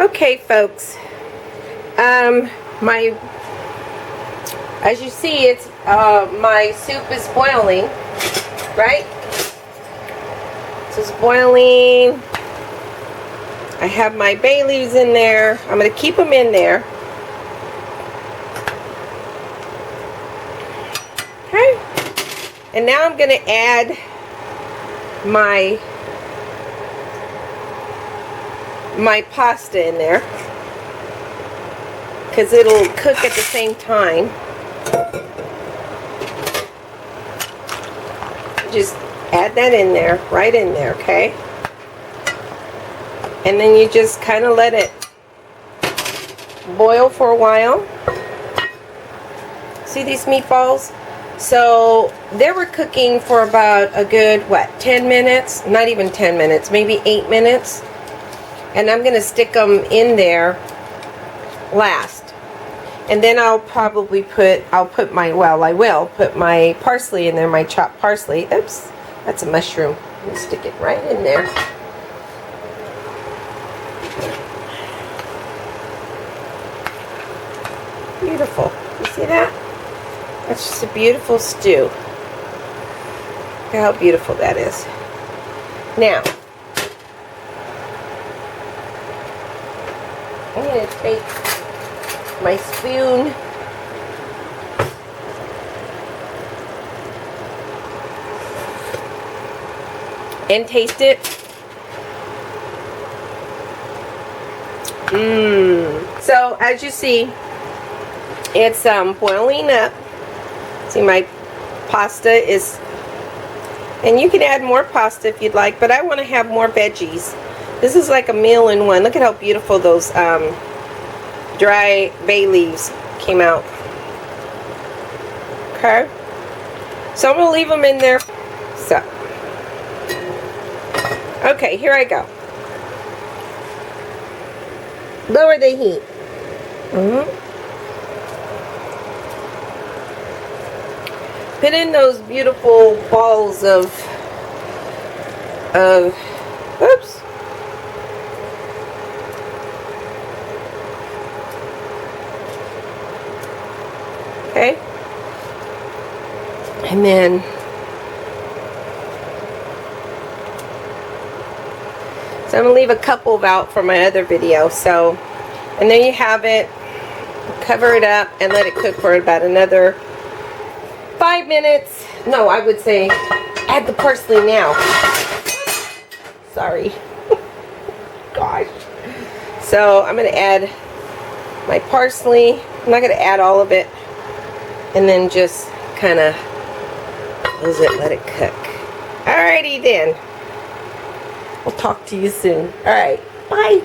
Okay, folks. As you see, it's my soup is boiling, right? So it's boiling. I have my bay leaves in there. I'm going to keep them in there. Okay. And now I'm going to add my pasta in there, because it'll cook at the same time. Just add that in there, right in there, okay? And then you just kind of let it boil for a while. See these meatballs? So they were cooking for about a good, 10 minutes? Not even 10 minutes, maybe 8 minutes. And I'm going to stick them in there last. And then I will put my parsley in there, my chopped parsley. Oops, that's a mushroom. I'm going to stick it right in there. Beautiful. You see that? That's just a beautiful stew. Look how beautiful that is. Now, I'm going to take my spoon and taste it. So as you see, it's boiling up. See, my pasta is, and you can add more pasta if you'd like, but I want to have more veggies. This is like a meal in one. Look at how beautiful those dry bay leaves came out. Okay, so I'm gonna leave them in there. So, okay, here I go. Lower the heat. Put in those beautiful balls of oops. Okay. And then so I'm going to leave a couple out for my other video. So, and there you have it. Cover it up and let it cook for about another 5 minutes. No, I would say add the parsley now. Sorry. Gosh. So I'm going to add my parsley. I'm not going to add all of it. And then just kind of close it, let it cook. Alrighty then. We'll talk to you soon. Alright, bye.